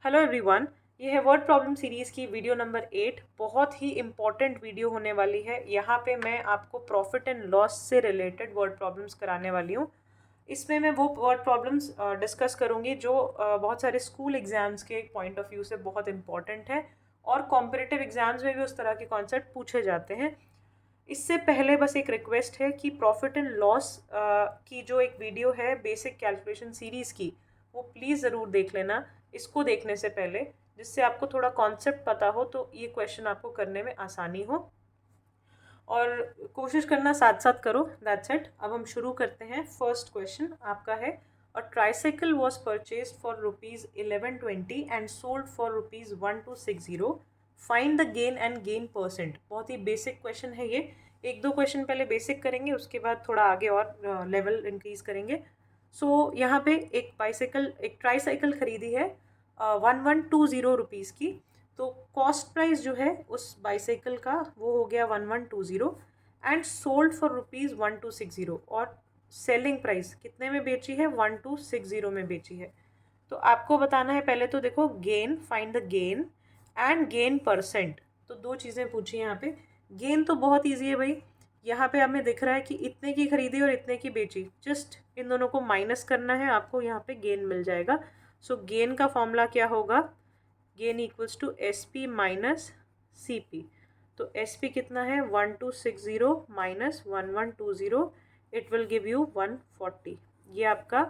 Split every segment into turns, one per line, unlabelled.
Hello everyone, ये है word problem series की वीडियो नंबर 8। बहुत ही इम्पॉर्टेंट वीडियो होने वाली है। यहाँ पे मैं आपको प्रॉफिट एंड लॉस से रिलेटेड वर्ड प्रॉब्लम्स कराने वाली हूँ। इसमें मैं वो वर्ड प्रॉब्लम्स डिस्कस करूँगी जो बहुत सारे स्कूल एग्जाम्स के पॉइंट ऑफ व्यू से बहुत इंपॉर्टेंट है और कॉम्पिटिटिव एग्जाम्स में भी उस तरह के कॉन्सेप्ट पूछे जाते हैं। इससे पहले बस एक रिक्वेस्ट है कि प्रॉफिट एंड लॉस की जो एक वीडियो है बेसिक कैलकुलेशन सीरीज़ की, वो प्लीज़ ज़रूर देख लेना इसको देखने से पहले, जिससे आपको थोड़ा कॉन्सेप्ट पता हो तो ये क्वेश्चन आपको करने में आसानी हो और कोशिश करना साथ साथ करो। That's it. अब हम शुरू करते हैं। फर्स्ट क्वेश्चन आपका है, a tricycle was purchase for ₹1120 and sold for ₹1260। Find the gain and gain percent. बहुत ही बेसिक क्वेश्चन है ये। एक दो क्वेश्चन पहले बेसिक करेंगे, उसके बाद थोड़ा आगे और लेवल इंक्रीज करेंगे। यहाँ पे एक ट्राईसाइकिल खरीदी है 1120 रुपीज़ की। तो कॉस्ट प्राइस जो है उस बाईसाइकिल का वो हो गया 1120 एंड सोल्ड फॉर ₹1260। और सेलिंग प्राइस कितने में बेची है? 1260 में बेची है। तो आपको बताना है पहले तो देखो, gain, find the gain and gain percent. तो दो चीज़ें पूछी हैं यहाँ पे। गेन तो बहुत ईजी है भाई। यहाँ पे हमें दिख रहा है कि इतने की खरीदी और इतने की बेची, जस्ट इन दोनों को माइनस करना है, आपको यहाँ पे गेन मिल जाएगा। सो गेन का फॉर्मूला क्या होगा? Gain equals to S P minus C P. तो एस पी कितना है? 1260 minus 1120, it will give you 140। ये आपका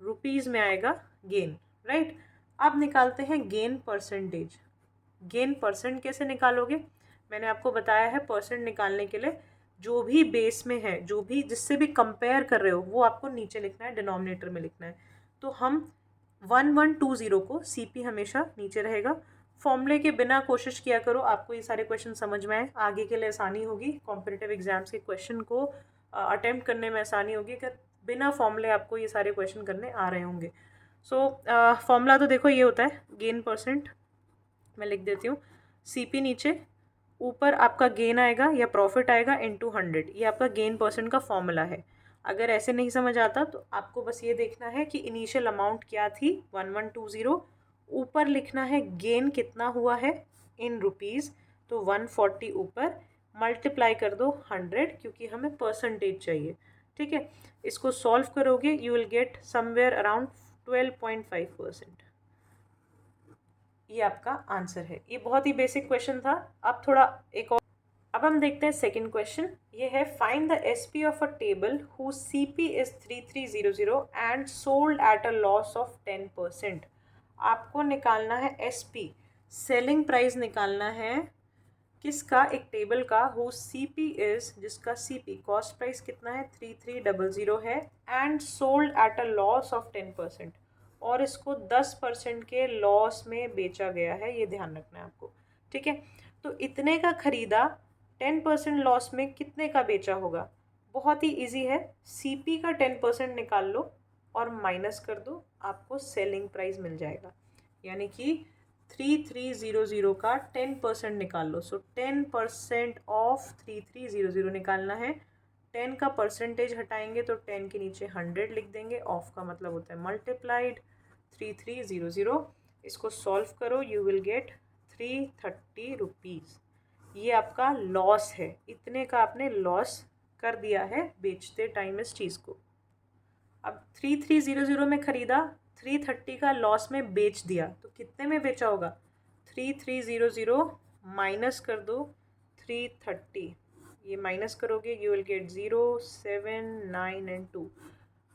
रुपीज़ में आएगा गेन, राइट। अब निकालते हैं गेन परसेंटेज। गेन परसेंट कैसे निकालोगे? मैंने आपको बताया है परसेंट निकालने के लिए जो भी बेस में है, जो भी जिससे भी कंपेयर कर रहे हो, वो आपको नीचे लिखना है, डिनोमिनेटर में लिखना है। तो हम 1120 को सीपी हमेशा नीचे रहेगा। फॉर्मूले के बिना कोशिश किया करो, आपको ये सारे क्वेश्चन समझ में आए, आगे के लिए आसानी होगी। कॉम्पिटिटिव एग्जाम्स के क्वेश्चन को अटेम्प्ट करने में आसानी होगी अगर बिना फॉर्मूले आपको ये सारे क्वेश्चन करने आ रहे होंगे। फॉर्मूला तो देखो ये होता है गेन परसेंट। मैं लिख देती हूँ, सीपी नीचे, ऊपर आपका गेन आएगा या प्रॉफिट आएगा इनटू 100। ये आपका गेन परसेंट का फॉर्मूला है। अगर ऐसे नहीं समझ आता तो आपको बस ये देखना है कि इनिशियल अमाउंट क्या थी 1120, ऊपर लिखना है गेन कितना हुआ है इन रुपीज़, तो 140 ऊपर, मल्टीप्लाई कर दो 100 क्योंकि हमें परसेंटेज चाहिए। ठीक है, इसको सॉल्व करोगे you will get somewhere around 12.5%। ये आपका आंसर है। ये बहुत ही बेसिक क्वेश्चन था। अब थोड़ा एक और, अब हम देखते हैं सेकंड क्वेश्चन। ये है, find the SP of a table who CP is 3300 and sold at a loss of 10%। आपको निकालना है एसपी, सेलिंग प्राइस निकालना है किसका? एक टेबल का, हु सीपी इज, जिसका सीपी कॉस्ट प्राइस कितना है 3300 है, and sold at a loss of 10%, और इसको 10% के लॉस में बेचा गया है। ये ध्यान रखना है आपको, ठीक है। तो इतने का खरीदा, 10% लॉस में कितने का बेचा होगा? बहुत ही इजी है, सीपी का 10% निकाल लो और माइनस कर दो, आपको सेलिंग प्राइस मिल जाएगा। यानी कि 3300 का 10% निकाल लो। 10% ऑफ 3300 निकालना है। 10 का परसेंटेज हटाएंगे तो 10 के नीचे 100 लिख देंगे। ऑफ का मतलब होता है मल्टीप्लाइड 3300। इसको सॉल्व करो, यू विल गेट 330 रुपीज़। ये आपका लॉस है, इतने का आपने लॉस कर दिया है बेचते टाइम इस चीज़ को। अब 3300 में खरीदा, 330 का लॉस में बेच दिया, तो कितने में बेचा होगा? 3300 माइनस कर दो 330, ये माइनस करोगे you will get 0, 7, 9 and 2,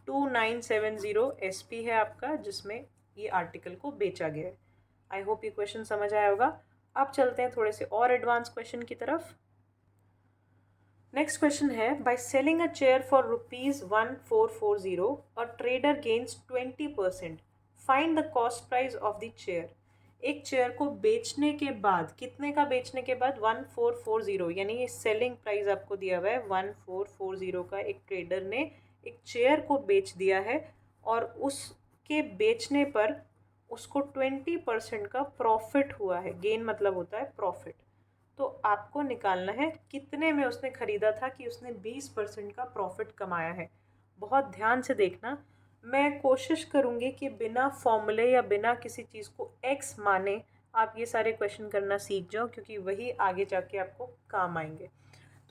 2970 SP है आपका, जिसमें ये आर्टिकल को बेचा गया है। आई होप ये क्वेश्चन समझ आया होगा। अब चलते हैं थोड़े से और एडवांस क्वेश्चन की तरफ। नेक्स्ट क्वेश्चन है, by selling a chair for ₹1440 a trader gains 20%। Find the cost price of the chair. एक चेयर को बेचने के बाद, कितने का बेचने के बाद? 1440, यानी ये सेलिंग प्राइस आपको दिया हुआ है 1440 का। एक ट्रेडर ने एक चेयर को बेच दिया है और उसके बेचने पर उसको 20% का प्रॉफिट हुआ है। गेन मतलब होता है प्रॉफिट। तो आपको निकालना है कितने में उसने ख़रीदा था कि उसने 20% का प्रॉफिट कमाया है। बहुत ध्यान से देखना, मैं कोशिश करूँगी कि बिना फॉर्मूले या बिना किसी चीज़ को एक्स माने आप ये सारे क्वेश्चन करना सीख जाओ, क्योंकि वही आगे जाके आपको काम आएंगे।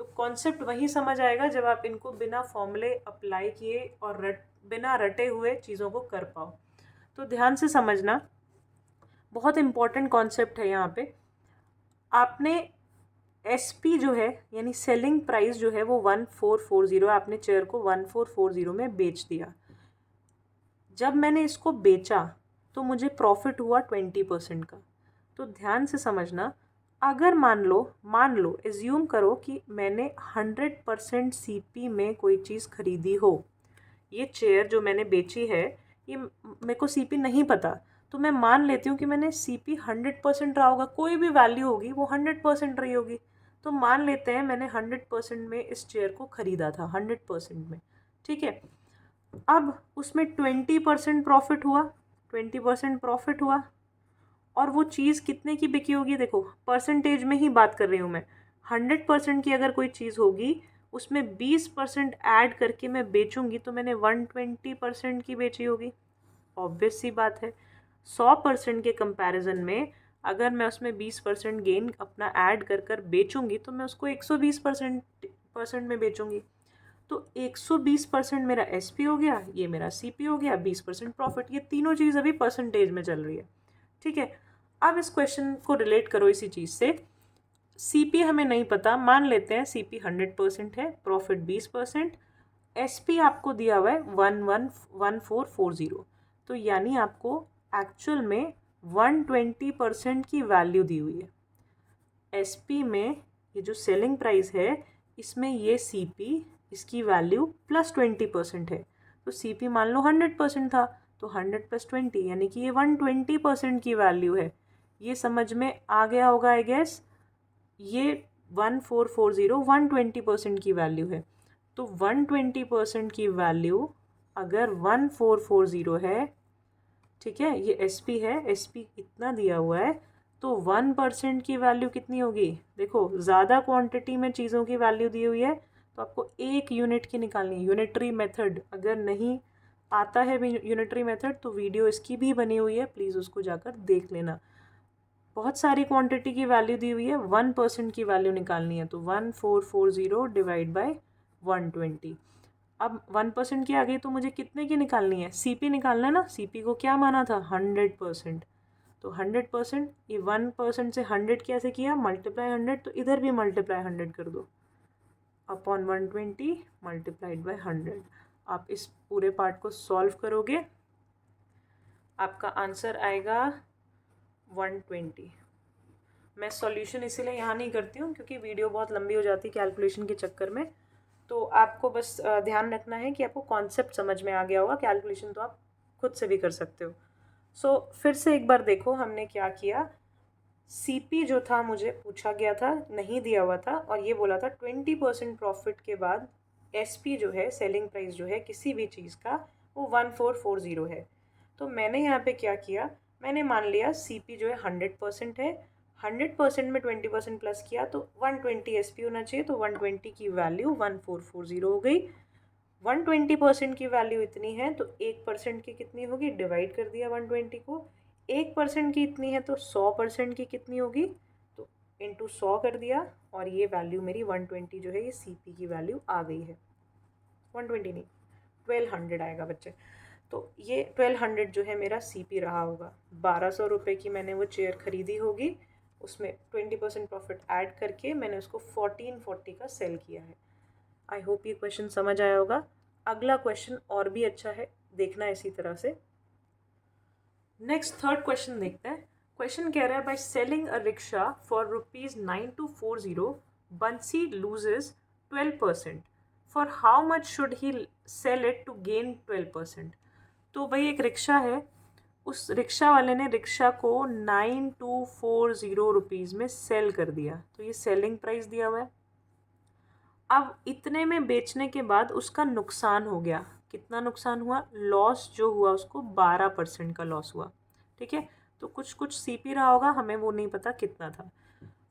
तो कॉन्सेप्ट वही समझ आएगा जब आप इनको बिना फॉर्मूले अप्लाई किए और बिना रटे हुए चीज़ों को कर पाओ। तो ध्यान से समझना, बहुत इम्पॉर्टेंट कॉन्सेप्ट है यहाँ पे। आपने एसपी जो है यानी सेलिंग प्राइस जो है वो 1440, आपने चेयर को 1440 में बेच दिया। जब मैंने इसको बेचा तो मुझे प्रॉफिट हुआ 20% का। तो ध्यान से समझना, अगर मान लो एज्यूम करो कि मैंने 100% सीपी में कोई चीज़ खरीदी हो। ये चेयर जो मैंने बेची है ये मेरे को सीपी नहीं पता, तो मैं मान लेती हूँ कि मैंने सीपी 100% रहा होगा, कोई भी वैल्यू होगी वो 100% रही होगी। तो मान लेते हैं मैंने 100% में इस चेयर को ख़रीदा था, 100% में, ठीक है। अब उसमें 20% प्रॉफिट हुआ, 20% प्रॉफिट हुआ, और वो चीज़ कितने की बिकी होगी? देखो परसेंटेज में ही बात कर रही हूँ मैं। 100% की अगर कोई चीज़ होगी उसमें 20% ऐड करके मैं बेचूंगी तो मैंने 120% की बेची होगी। ऑब्वियस सी बात है। 100% के कंपैरिजन में अगर मैं उसमें 20% गेन अपना ऐड कर कर बेचूंगी तो मैं उसको 120% में बेचूंगी। तो 120% मेरा एसपी हो गया, ये मेरा सीपी हो गया, 20% प्रॉफिट। ये तीनों चीज़ अभी परसेंटेज में चल रही है, ठीक है। अब इस क्वेश्चन को रिलेट करो इसी चीज़ से। सीपी हमें नहीं पता, मान लेते हैं सीपी 100% है, प्रॉफिट 20%, एसपी आपको दिया हुआ है 1440। तो यानी आपको एक्चुअल में 120% की वैल्यू दी हुई है। एसपी में ये जो सेलिंग प्राइस है इसमें ये सीपी, इसकी वैल्यू प्लस 20% है। तो सीपी मान लो 100% था, तो 100 + 20 यानी कि ये 120% की वैल्यू है। ये समझ में आ गया होगा आई गेस। ये 1440 120% की वैल्यू है। तो 120% की वैल्यू अगर 1440 है, ठीक है, ये एसपी है, एसपी इतना दिया हुआ है, तो 1% की वैल्यू कितनी होगी? देखो ज़्यादा क्वांटिटी में चीज़ों की वैल्यू दी हुई है तो आपको 1 यूनिट की निकालनी है। यूनिटरी मेथड अगर नहीं आता है यूनिटरी मेथड तो वीडियो इसकी भी बनी हुई है, प्लीज़ उसको जाकर देख लेना। बहुत सारी क्वांटिटी की वैल्यू दी हुई है, 1% की वैल्यू निकालनी है, तो 1440 डिवाइड बाय 120। अब 1% की आ गई तो मुझे कितने की निकालनी है? सीपी निकालना है ना। सीपी को क्या माना था? 100%। तो 100%, ये 1% से 100 कैसे किया? मल्टीप्लाई 100, तो इधर भी मल्टीप्लाई 100 कर दो, अपॉन 120 मल्टीप्लाइड बाय 100। आप इस पूरे पार्ट को सॉल्व करोगे, आपका आंसर आएगा 120। मैं सॉल्यूशन इसीलिए यहाँ नहीं करती हूँ क्योंकि वीडियो बहुत लंबी हो जाती है कैलकुलेशन के चक्कर में। तो आपको बस ध्यान रखना है कि आपको कॉन्सेप्ट समझ में आ गया होगा, कैलकुलेशन तो आप खुद से भी कर सकते हो। सो फिर से एक बार देखो हमने क्या किया। सीपी जो था मुझे पूछा गया था, नहीं दिया हुआ था, और ये बोला था 20% प्रॉफिट के बाद एसपी जो है, सेलिंग प्राइस जो है किसी भी चीज़ का, वो 1440 है। तो मैंने यहाँ पे क्या किया, मैंने मान लिया सीपी जो है 100% है, 100% में 20% प्लस किया तो 120 एसपी होना चाहिए, तो 120 की वैल्यू 1440 हो गई। 120% की वैल्यू इतनी है तो 1% की कितनी होगी? डिवाइड कर दिया 120 को। 1% की इतनी है तो 100% की कितनी होगी? तो इंटू 100 कर दिया, और ये वैल्यू मेरी 120 जो है ये सीपी की वैल्यू आ गई है। 120 नहीं, 1200 आएगा बच्चे। तो ये 1200 जो है मेरा सीपी रहा होगा। 1200 रुपये की मैंने वो चेयर ख़रीदी होगी, उसमें 20% प्रॉफिट ऐड करके मैंने उसको 1440 का सेल किया है। आई होप ये क्वेश्चन समझ आया होगा। अगला क्वेश्चन और भी अच्छा है, देखना इसी तरह से। नेक्स्ट थर्ड क्वेश्चन देखते हैं। क्वेश्चन कह रहा है, by selling a rickshaw for ₹9240 Bansi loses 12%, for how much should he sell it to gain 12%। तो भाई एक रिक्शा है, उस रिक्शा वाले ने रिक्शा को 9240 रुपीज़ में सेल कर दिया, तो ये सेलिंग प्राइस दिया हुआ है। अब इतने में बेचने के बाद उसका नुकसान हो गया। कितना नुकसान हुआ? लॉस जो हुआ उसको 12% का लॉस हुआ, ठीक है। तो कुछ कुछ सीपी रहा होगा, हमें वो नहीं पता कितना था।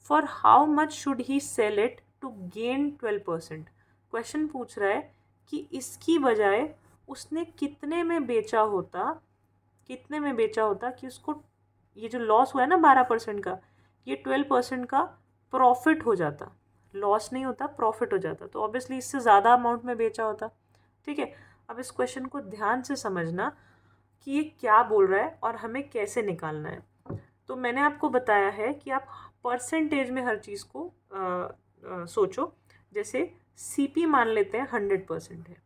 For how much should he sell it to gain 12%। Question पूछ रहा है कि इसकी बजाय उसने कितने में बेचा होता कि उसको ये जो लॉस हुआ है ना 12% का, ये 12% का प्रॉफिट हो जाता। लॉस नहीं होता, प्रॉफिट हो जाता, तो ऑब्वियसली इससे ज़्यादा अमाउंट में बेचा होता। ठीक है, अब इस क्वेश्चन को ध्यान से समझना कि ये क्या बोल रहा है और हमें कैसे निकालना है। तो मैंने आपको बताया है कि आप परसेंटेज में हर चीज़ को सोचो। जैसे सीपी मान लेते हैं 100% है,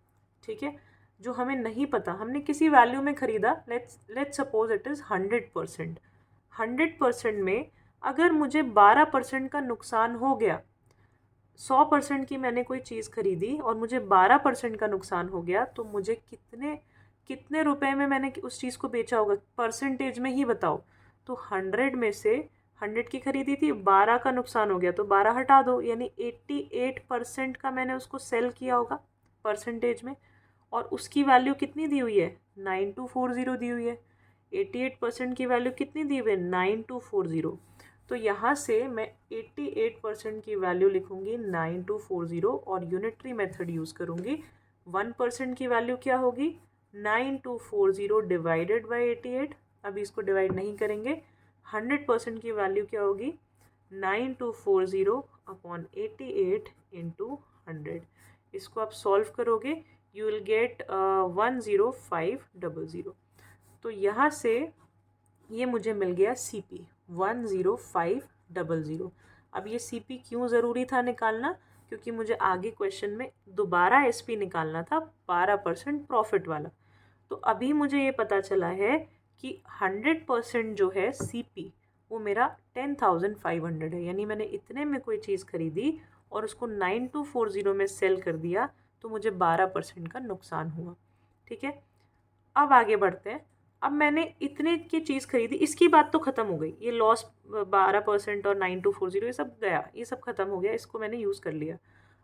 ठीक है। जो हमें नहीं पता, हमने किसी वैल्यू में ख़रीदा, लेट्स सपोज इट इज़ 100%। 100% में अगर मुझे 12% का नुकसान हो गया, 100% की मैंने कोई चीज़ खरीदी और मुझे 12% का नुकसान हो गया, तो मुझे कितने कितने रुपए में मैंने उस चीज़ को बेचा होगा, परसेंटेज में ही बताओ। तो 100 में से 100 की खरीदी थी, 12 का नुकसान हो गया, तो 12 हटा दो, यानी 88% का मैंने उसको सेल किया होगा परसेंटेज में। और उसकी वैल्यू कितनी दी हुई है, 9240 दी हुई है। 88% की वैल्यू कितनी दी हुई है, 9240। तो यहाँ से मैं 88% की वैल्यू लिखूंगी 9240 और यूनिटरी मेथड यूज़ करूँगी। 1% की वैल्यू क्या होगी, 9240 डिवाइडेड बाई 88। अभी इसको डिवाइड नहीं करेंगे। 100% की वैल्यू क्या होगी, 9240 अपॉन 88 इंटू 100। इसको आप सॉल्व करोगे, यू विल गेट 10500। तो यहाँ से ये मुझे मिल गया सी पी 10500। अब ये सी पी क्यों ज़रूरी था निकालना, क्योंकि मुझे आगे क्वेश्चन में दोबारा एस पी निकालना था 12% प्रॉफिट वाला। तो अभी मुझे ये पता चला है कि 100% जो है सी पी वो मेरा 10,500 है, यानी मैंने इतने में कोई चीज़ खरीदी और उसको 9240 में सेल कर दिया, तो मुझे 12% का नुकसान हुआ। ठीक है, अब आगे बढ़ते हैं। अब मैंने इतने की चीज़ खरीदी, इसकी बात तो ख़त्म हो गई, ये लॉस 12% और 9240 ये सब गया, ये सब ख़त्म हो गया, इसको मैंने यूज़ कर लिया।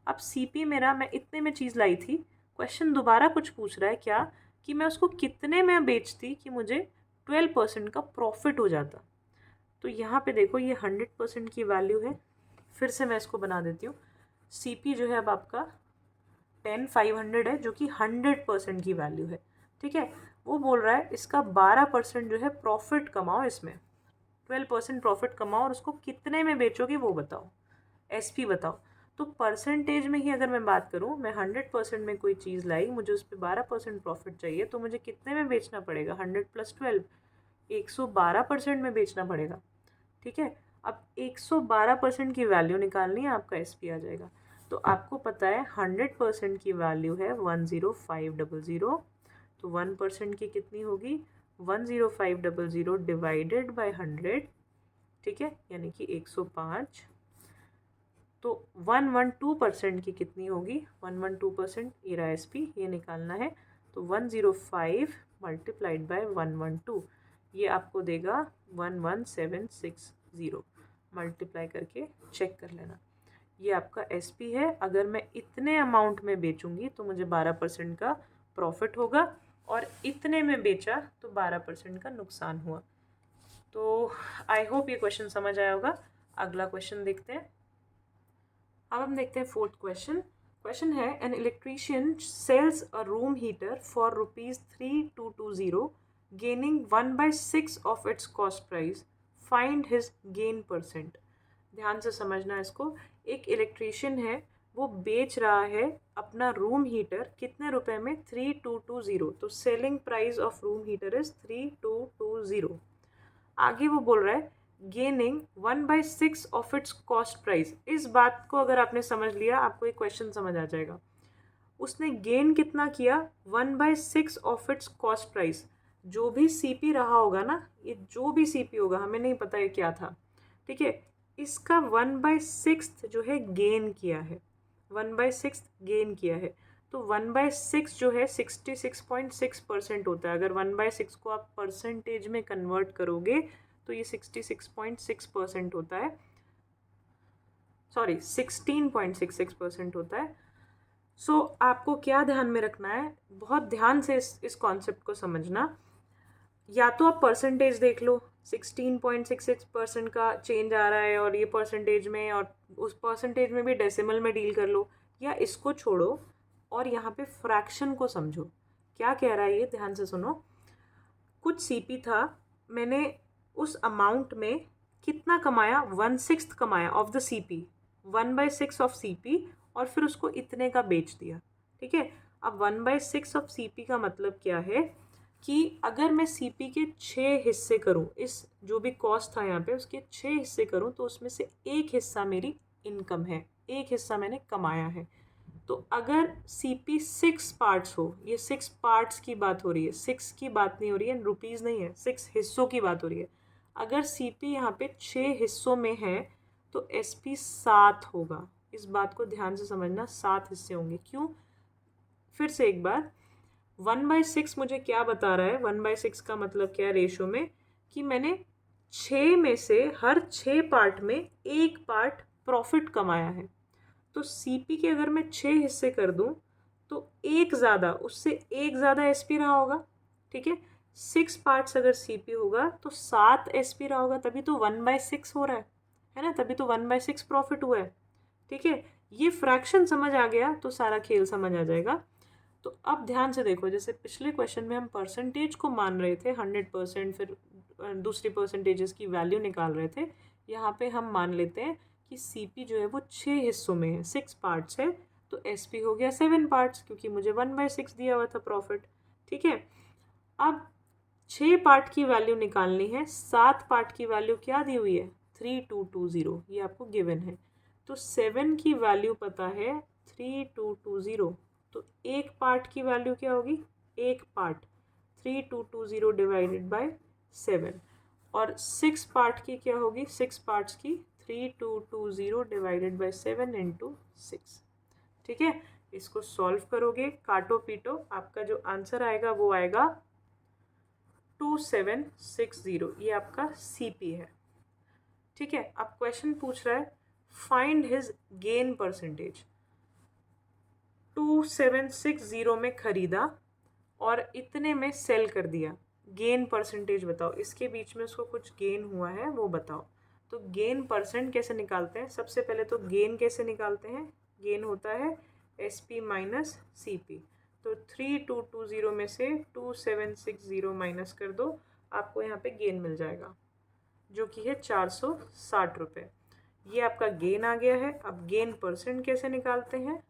अब सी पी मेरा, मैं इतने में चीज़ लाई थी, क्वेश्चन दोबारा कुछ पूछ रहा है क्या, कि मैं उसको कितने में बेचती कि मुझे 12% का प्रॉफिट हो जाता। तो यहाँ पे देखो ये 100% की वैल्यू है, फिर से मैं इसको बना देती हूँ। सी पी जो है अब आपका 10,500 है, जो कि 100% की वैल्यू है। ठीक है, वो बोल रहा है इसका 12% जो है प्रॉफिट कमाओ, इसमें 12% प्रॉफिट कमाओ और उसको कितने में बेचोगे वो बताओ, एस पी बताओ। तो परसेंटेज में ही अगर मैं बात करूँ, मैं 100% में कोई चीज़ लाई, मुझे उस पर 12% प्रॉफिट चाहिए, तो मुझे कितने में बेचना पड़ेगा, 100 + 12 112% में बेचना पड़ेगा। ठीक है, अब 112% की वैल्यू निकालनी है, आपका एस पी आ जाएगा। तो आपको पता है 100% की वैल्यू है 10500, तो 1% की कितनी होगी, 10500 डिवाइडेड बाय 100। ठीक है, यानी कि 105। तो 112% की कितनी होगी, 112% ये रहा एस पी, ये निकालना है। तो 105 मल्टीप्लाइड बाय 112, ये आपको देगा 11760। मल्टीप्लाई करके चेक कर लेना, ये आपका एस पी है। अगर मैं इतने अमाउंट में बेचूंगी तो मुझे 12% का प्रॉफिट होगा, और इतने में बेचा तो 12% का नुकसान हुआ। तो आई होप ये क्वेश्चन समझ आया होगा। अगला क्वेश्चन देखते हैं। अब हम देखते हैं फोर्थ क्वेश्चन। क्वेश्चन है, an electrician sells a room heater for ₹3220, gaining 1/6 of its cost price, find his gain %। ध्यान से समझना इसको। एक इलेक्ट्रीशियन है, वो बेच रहा है अपना रूम हीटर कितने रुपए में, 3220। तो selling price of room heater is 3220। आगे वो बोल रहा है gaining 1/6 of its cost price. इस बात को अगर आपने समझ लिया, आपको एक क्वेश्चन समझ आ जाएगा। उसने गेन कितना किया, 1/6 ऑफ इट्स कॉस्ट प्राइस। जो भी सीपी रहा होगा ना, ये जो भी सीपी होगा, हमें नहीं पता ये क्या था। ठीक है, इसका 1/6 जो है गेन किया है, 1/6 गेन किया है। तो 1/6 जो है 66.6% होता है। अगर 1/6 को आप परसेंटेज में कन्वर्ट करोगे तो ये 66.6% होता है, सॉरी 16.66% होता है। सो आपको क्या ध्यान में रखना है, बहुत ध्यान से इस कॉन्सेप्ट को समझना। या तो आप परसेंटेज देख लो, 16.66% का चेंज आ रहा है और ये परसेंटेज में, और उस परसेंटेज में भी डेसिमल में डील कर लो, या इसको छोड़ो और यहाँ पे फ्रैक्शन को समझो क्या कह रहा है ये, ध्यान से सुनो। कुछ सीपी था, मैंने उस अमाउंट में कितना कमाया, 1/6 कमाया of the CP, 1/6 of CP, और फिर उसको इतने का बेच दिया। ठीक है, अब 1/6 ऑफ सीपी का मतलब क्या है कि अगर मैं सीपी के 6 हिस्से करूं, इस जो भी कॉस्ट था यहाँ पे उसके 6 हिस्से करूं, तो उसमें से एक हिस्सा मेरी इनकम है, एक हिस्सा मैंने कमाया है। तो अगर CP 6 पार्ट्स हो, ये 6 पार्ट्स की बात हो रही है, 6 की बात नहीं हो रही है, रुपीज़ नहीं है, 6 हिस्सों की बात हो रही है। अगर CP यहाँ पे 6 हिस्सों में है तो SP 7 होगा। इस बात को ध्यान से समझना, 7 हिस्से होंगे। क्यों? फिर से एक बार, 1/6 मुझे क्या बता रहा है, 1/6 का मतलब क्या है रेशो में, कि मैंने 6 में से हर 6 पार्ट में एक पार्ट प्रॉफिट कमाया है। तो सीपी के अगर मैं 6 हिस्से कर दूं तो एक ज़्यादा, उससे एक ज़्यादा एसपी रहा होगा। ठीक है, 6 पार्ट्स अगर सीपी होगा तो 7 एसपी रहा होगा, तभी तो 1/6 हो रहा है ना, तभी तो 1/6 प्रॉफिट हुआ है। ठीक है, ये फ्रैक्शन समझ आ गया तो सारा खेल समझ आ जाएगा। तो अब ध्यान से देखो, जैसे पिछले क्वेश्चन में हम परसेंटेज को मान रहे थे 100%, फिर दूसरी परसेंटेजेस की वैल्यू निकाल रहे थे, यहाँ पे हम मान लेते हैं कि सीपी जो है वो 6 हिस्सों में है, 6 पार्ट्स है, तो एसपी हो गया 7 पार्ट्स, क्योंकि मुझे 1/6 दिया हुआ था प्रॉफिट। ठीक है, अब 6 पार्ट की वैल्यू निकालनी है, 7 पार्ट की वैल्यू क्या दी हुई है, 3220, ये आपको गिवन है। तो 7 की वैल्यू पता है 3220, तो एक पार्ट की वैल्यू क्या होगी, एक पार्ट 3220 डिवाइडेड बाय 7, और 6 पार्ट की क्या होगी, 6 पार्ट्स की 3220 डिवाइडेड बाय 7 इंटू 6। ठीक है, इसको सॉल्व करोगे, काटो पीटो, आपका जो आंसर आएगा वो आएगा 2760, ये आपका सीपी है। ठीक है, अब क्वेश्चन पूछ रहा है फाइंड हिज गेन परसेंटेज। 2760 में खरीदा और इतने में सेल कर दिया, गेन परसेंटेज बताओ, इसके बीच में उसको कुछ गेन हुआ है वो बताओ। तो गेन परसेंट कैसे निकालते हैं, सबसे पहले तो गेन कैसे निकालते हैं, गेन होता है SP माइनस CP। तो 3220 में से 2760 माइनस कर दो, आपको यहाँ पे गेन मिल जाएगा जो कि है 460 रुपये। ये आपका गेन आ गया है। अब गेन परसेंट कैसे निकालते हैं,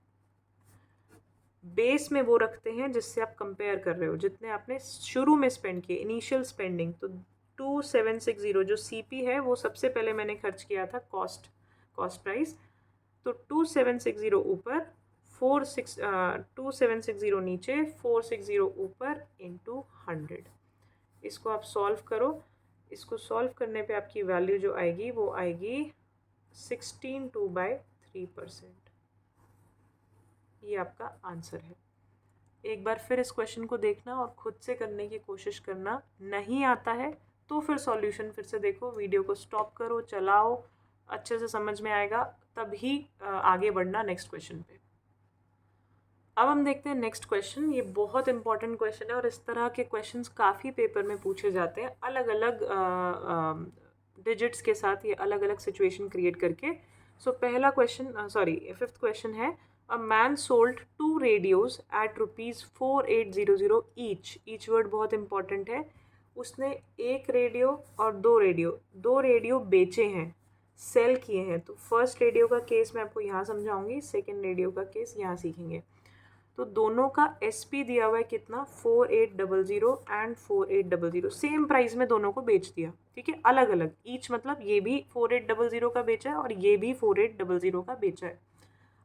बेस में वो रखते हैं जिससे आप कंपेयर कर रहे हो, जितने आपने शुरू में स्पेंड किए, इनिशियल स्पेंडिंग। तो 2760 जो सीपी है वो सबसे पहले मैंने खर्च किया था कॉस्ट प्राइस, तो 2760 ऊपर 2760 नीचे, 460 ऊपर इंटू 100। इसको आप सॉल्व करो, इसको सॉल्व करने पे आपकी वैल्यू जो आएगी वो आएगी 16/3%। ये आपका आंसर है। एक बार फिर इस क्वेश्चन को देखना और खुद से करने की कोशिश करना, नहीं आता है तो फिर सॉल्यूशन फिर से देखो, वीडियो को स्टॉप करो, चलाओ, अच्छे से समझ में आएगा, तभी आगे बढ़ना नेक्स्ट क्वेश्चन पे। अब हम देखते हैं नेक्स्ट क्वेश्चन। ये बहुत इंपॉर्टेंट क्वेश्चन है और इस तरह के क्वेश्चंस काफ़ी पेपर में पूछे जाते हैं, अलग अलग डिजिट्स के साथ, ये अलग अलग सिचुएशन क्रिएट करके। सो पहला क्वेश्चन, फिफ्थ क्वेश्चन है, a man sold 2 radios at ₹4800 each word बहुत इंपॉर्टेंट है। उसने एक रेडियो और दो रेडियो बेचे हैं, सेल किए हैं। तो फर्स्ट रेडियो का केस मैं आपको यहाँ समझाऊंगी, सेकेंड रेडियो का केस यहाँ सीखेंगे। तो दोनों का SP दिया हुआ है कितना, 4800 एंड 4800, सेम प्राइस में दोनों को बेच दिया। ठीक है, अलग अलग, ईच मतलब ये भी 4800 का बेचा है और ये भी 4800 का बेचा है।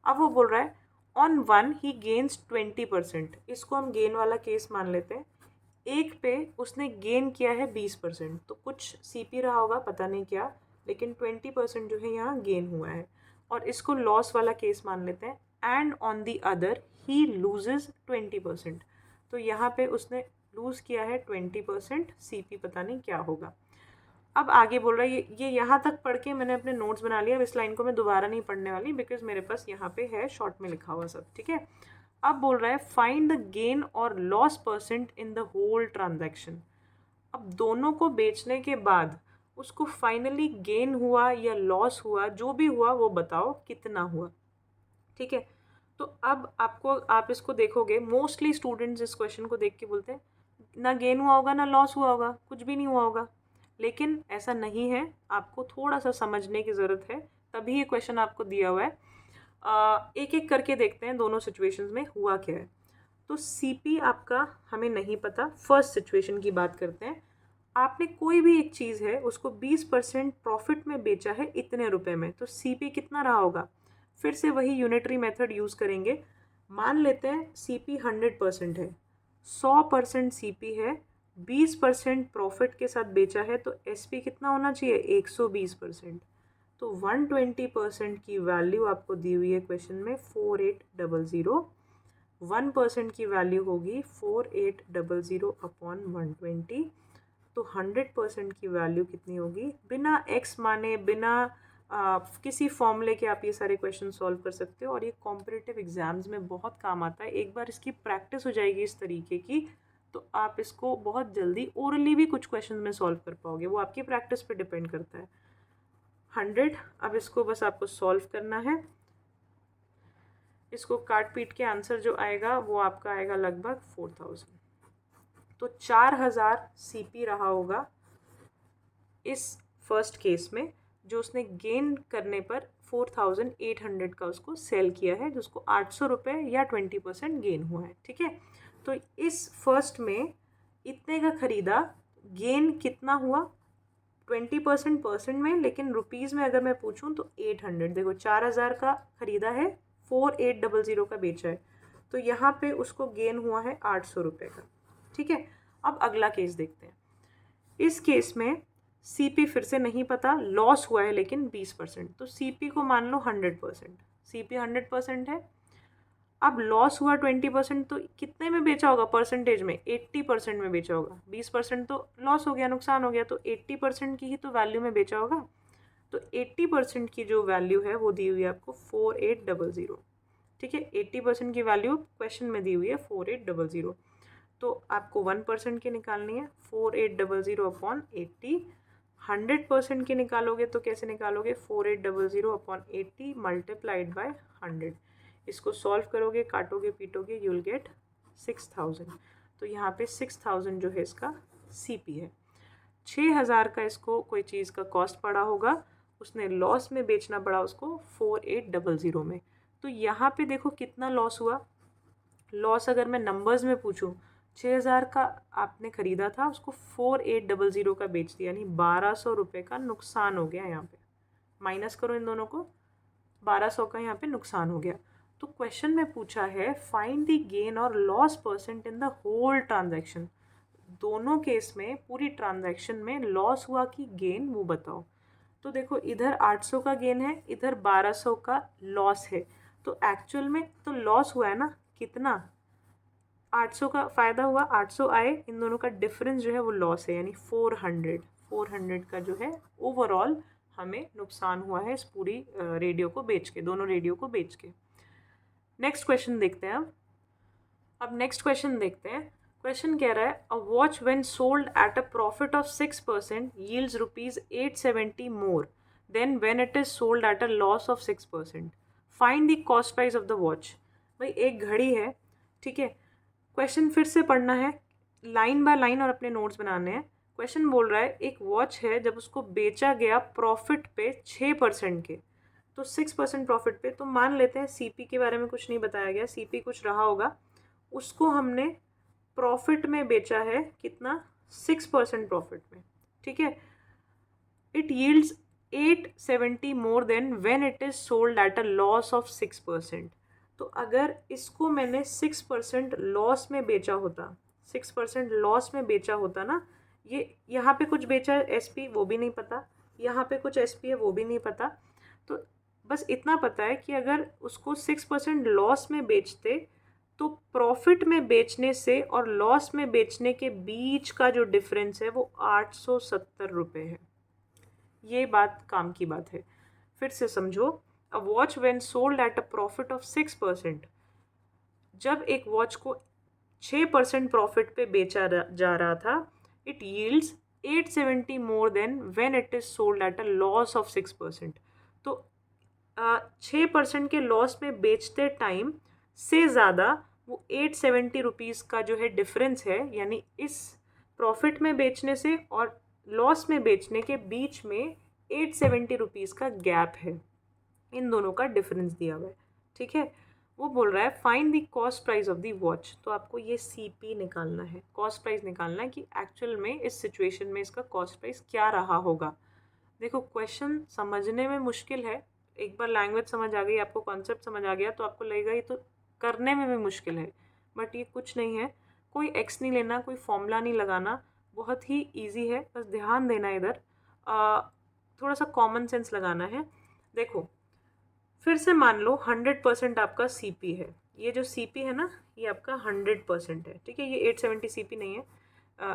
अब वो बोल रहा है ऑन वन ही गेन्स 20%, इसको हम गेन वाला केस मान लेते हैं। एक पे उसने गेन किया है 20%, तो कुछ CP रहा होगा, पता नहीं क्या, लेकिन 20% जो है यहाँ गेन हुआ है। और इसको लॉस वाला केस मान लेते हैं। And on the other he loses 20%, तो यहाँ पे उसने लूज़ किया है 20%, CP पता नहीं क्या होगा। अब आगे बोल रहा है, ये यहाँ तक पढ़ के मैंने अपने नोट्स बना लिया। अब इस लाइन को मैं दोबारा नहीं पढ़ने वाली, बिकॉज मेरे पास यहाँ पे है शॉर्ट में लिखा हुआ सब। ठीक है, अब बोल रहा है फाइंड द गेन और loss percent in the whole transaction. अब दोनों को बेचने के बाद उसको फाइनली गेन हुआ या लॉस हुआ, जो भी हुआ वो बताओ कितना हुआ। ठीक है, तो अब आप इसको देखोगे, मोस्टली स्टूडेंट्स इस क्वेश्चन को देख के बोलते हैं ना गेन हुआ होगा ना लॉस हुआ होगा, कुछ भी नहीं हुआ होगा। लेकिन ऐसा नहीं है, आपको थोड़ा सा समझने की ज़रूरत है, तभी ये क्वेश्चन आपको दिया हुआ है। एक एक करके देखते हैं दोनों सिचुएशंस में हुआ क्या है। तो सीपी आपका हमें नहीं पता। फर्स्ट सिचुएशन की बात करते हैं। आपने कोई भी एक चीज़ है उसको 20% प्रॉफिट में बेचा है इतने रुपए में, तो सीपी कितना रहा होगा। फिर से वही यूनिटरी मेथड यूज़ करेंगे। मान लेते हैं सीपी 100% है, 100% सीपी है, 20% प्रॉफिट के साथ बेचा है, तो एसपी कितना होना चाहिए 120%। तो 120% की वैल्यू आपको दी हुई है क्वेश्चन में 4800। 1% की वैल्यू होगी 4800 अपॉन 120। तो 100% की वैल्यू कितनी होगी, बिना एक्स माने बिना किसी फॉर्मूले के आप ये सारे क्वेश्चन सॉल्व कर सकते हो, और ये कॉम्पिटिटिव एग्जाम्स में बहुत काम आता है। एक बार इसकी प्रैक्टिस हो जाएगी इस तरीके की, तो आप इसको बहुत जल्दी ओरली भी कुछ क्वेश्चन में सॉल्व कर पाओगे। वो आपकी प्रैक्टिस पे डिपेंड करता है। 100, अब इसको बस आपको सॉल्व करना है। इसको काट पीट के आंसर जो आएगा वो आपका आएगा लगभग 4000। तो 4000 सीपी रहा होगा इस फर्स्ट केस में, जो उसने गेन करने पर 4800 का उसको सेल किया है, जिसको 800 रुपये या 20% गेन हुआ है। ठीक है, तो इस फर्स्ट में इतने का खरीदा, गेन कितना हुआ 20% में, लेकिन रुपीज़ में अगर मैं पूछूं तो 800। देखो 4000 का खरीदा है, 4800 का बेचा है, तो यहाँ पे उसको गेन हुआ है 800 रुपये का। ठीक है, अब अगला केस देखते हैं। इस केस में सीपी फिर से नहीं पता, लॉस हुआ है लेकिन 20%, तो सीपी को मान लो 100%। सीपी 100% है। अब लॉस हुआ 20%, तो कितने में बेचा होगा परसेंटेज में, 80% में बेचा होगा। 20% तो लॉस हो गया, नुकसान हो गया, तो 80% की ही तो वैल्यू में बेचा होगा। तो 80% की जो वैल्यू है वो दी हुई है आपको 4800। ठीक है, 80% की वैल्यू क्वेश्चन में दी हुई है 4800। तो आपको 1% की निकालनी है, 4800 अपॉन 80। 100% की निकालोगे तो कैसे निकालोगे, 4800 अपॉन 80 मल्टीप्लाइड बाय 100। इसको सॉल्व करोगे, काटोगे पीटोगे, यू विल गेट 6000। तो यहाँ पे 6000 जो है इसका सीपी है। 6000 का इसको कोई चीज़ का कॉस्ट पड़ा होगा, उसने लॉस में बेचना पड़ा उसको 4800 में। तो यहाँ पे देखो कितना लॉस हुआ। लॉस अगर मैं नंबर्स में पूछूं, 6000 का आपने ख़रीदा था, उसको 4800 का बेच दिया, यानी 1200 रुपये का नुकसान हो गया। यहाँ पे माइनस करो इन दोनों को, 1200 का यहाँ पे नुकसान हो गया। तो क्वेश्चन में पूछा है फाइंड द गेन और loss percent in the whole transaction. दोनों केस में पूरी ट्रांजैक्शन में लॉस हुआ कि गेन, वो बताओ। तो देखो इधर 800 का गेन है, इधर 1200 का लॉस है, तो एक्चुअल में तो लॉस हुआ है ना, कितना 800 का फ़ायदा हुआ, 800 आए, इन दोनों का डिफरेंस जो है वो लॉस है, यानी 400 का जो है ओवरऑल हमें नुकसान हुआ है इस पूरी रेडियो को बेच के, दोनों रेडियो को बेच के। नेक्स्ट क्वेश्चन देखते हैं। अब नेक्स्ट क्वेश्चन देखते हैं। क्वेश्चन कह रहा है a watch when sold at a profit of 6% yields ₹870 more than when it is sold at a loss of 6%। Find the cost price of the watch. भाई एक घड़ी है, ठीक है। क्वेश्चन फिर से पढ़ना है लाइन बाय लाइन और अपने नोट्स बनाने हैं। क्वेश्चन बोल रहा है एक वॉच है, जब उसको बेचा गया प्रॉफिट पे 6% के, तो 6% प्रॉफिट पे, तो मान लेते हैं सीपी के बारे में कुछ नहीं बताया गया, सीपी कुछ रहा होगा, उसको हमने प्रॉफिट में बेचा है, कितना 6% प्रॉफिट में। ठीक है, it yields 870 more than when it is sold at a loss of 6%। तो अगर इसको मैंने 6% लॉस में बेचा होता, 6% लॉस में बेचा होता ना, ये यहाँ पे कुछ बेचा है एसपी वो भी नहीं पता, यहाँ पे कुछ एसपी है वो भी नहीं पता, तो बस इतना पता है कि अगर उसको 6% लॉस में बेचते तो प्रॉफिट में बेचने से और लॉस में बेचने के बीच का जो डिफरेंस है वो 870 रुपये है। ये बात काम की बात है। फिर से समझो, a watch when sold at a profit of 6%, जब एक वॉच को 6% प्रॉफिट पे बेचा जा रहा था, it yields 870 more than when it is sold at a loss of 6%। तो 6% के लॉस में बेचते टाइम से ज़्यादा वो 870 रुपीज़ का जो है डिफरेंस है, यानी इस प्रॉफिट में बेचने से और लॉस में बेचने के बीच में 870 रुपीज़ का गैप है, इन दोनों का डिफरेंस दिया हुआ है। ठीक है, वो बोल रहा है find the cost price of the watch. तो आपको ये CP निकालना है, कॉस्ट प्राइस निकालना है कि एक्चुअल में इस सिचुएशन में इसका कॉस्ट प्राइस क्या रहा होगा। देखो क्वेश्चन समझने में मुश्किल है, एक बार लैंग्वेज समझ आ गई, आपको कॉन्सेप्ट समझ आ गया तो आपको लगेगा ये तो करने में भी मुश्किल है, बट ये कुछ नहीं है। कोई एक्स नहीं लेना, कोई फॉर्मूला नहीं लगाना, बहुत ही ईजी है, बस ध्यान देना इधर, थोड़ा सा कॉमन सेंस लगाना है। देखो फिर से मान लो 100% आपका CP है, ये जो CP है ना ये आपका 100% है। ठीक है, ये 870 CP नहीं है,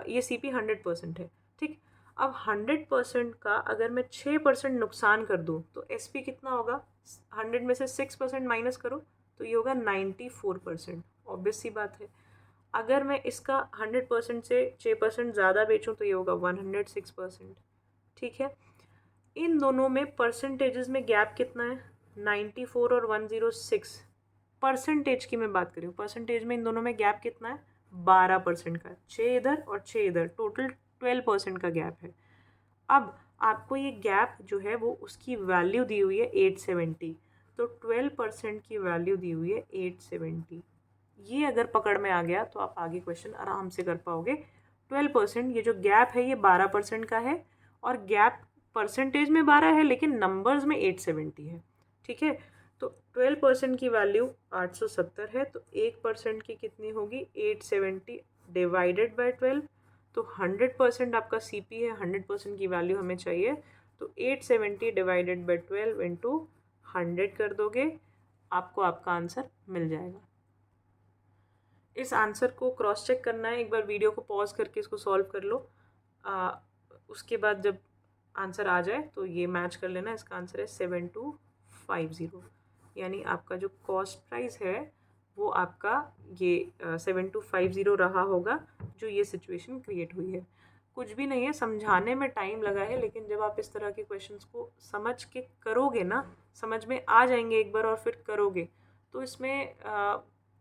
ये CP 100% है। ठीक, अब 100% का अगर मैं 6% नुकसान कर दूँ तो SP कितना होगा, 100 में से 6% माइनस करो तो ये होगा 94%। ऑब्वियस सी बात है। अगर मैं इसका 100% से 6% ज़्यादा बेचूँ तो ये होगा 106%। ठीक है, इन दोनों में परसेंटेजेस में गैप कितना है, 94 और 106। परसेंटेज की मैं बात करी हूँ, परसेंटेज में इन दोनों में गैप कितना है, 12% का। 6 इधर और 6 इधर, टोटल 12% का गैप है। अब आपको ये गैप जो है वो उसकी वैल्यू दी हुई है 870, तो 12% की वैल्यू दी हुई है 870। ये अगर पकड़ में आ गया तो आप आगे क्वेश्चन आराम से कर पाओगे। 12%, ये जो गैप है ये 12% का है, और गैप परसेंटेज में 12 है लेकिन नंबर्स में 870 है। ठीक है, तो 12% की वैल्यू 870 है, तो 1% की कितनी होगी, 870 डिवाइडेड बाय 12। तो 100% आपका CP है, 100% की वैल्यू हमें चाहिए, तो 870 डिवाइडेड बाय 12 इंटू 100 कर दोगे, आपको आपका आंसर मिल जाएगा। इस आंसर को क्रॉस चेक करना है, एक बार वीडियो को पॉज करके इसको सॉल्व कर लो, उसके बाद जब आंसर आ जाए तो ये मैच कर लेना। इसका आंसर है 7250, यानी आपका जो कॉस्ट प्राइस है वो आपका ये 7250 रहा होगा, जो ये सिचुएशन क्रिएट हुई है। कुछ भी नहीं है, समझाने में टाइम लगा है, लेकिन जब आप इस तरह के क्वेश्चंस को समझ के करोगे ना, समझ में आ जाएंगे एक बार और फिर करोगे, तो इसमें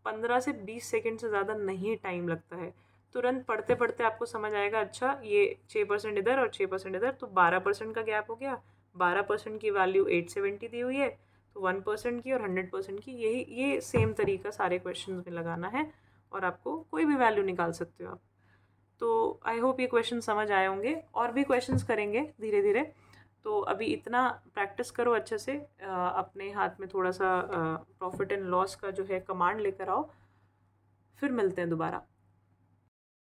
15 से 20 सेकेंड से ज़्यादा नहीं टाइम लगता है। तुरंत पढ़ते पढ़ते आपको समझ आएगा, अच्छा ये 6% इधर और 6% इधर, तो 12% का गैप हो गया। 12% की वैल्यू 870 दी हुई है, तो 1% की और 100% की, ये सेम तरीका सारे क्वेश्चन में लगाना है और आपको कोई भी वैल्यू निकाल सकते हो आप। तो आई होप ये क्वेश्चन समझ आए होंगे, और भी क्वेश्चंस करेंगे धीरे धीरे। तो अभी इतना प्रैक्टिस करो अच्छे से, अपने हाथ में थोड़ा सा प्रॉफिट एंड लॉस का जो है कमांड लेकर आओ, फिर मिलते हैं दोबारा।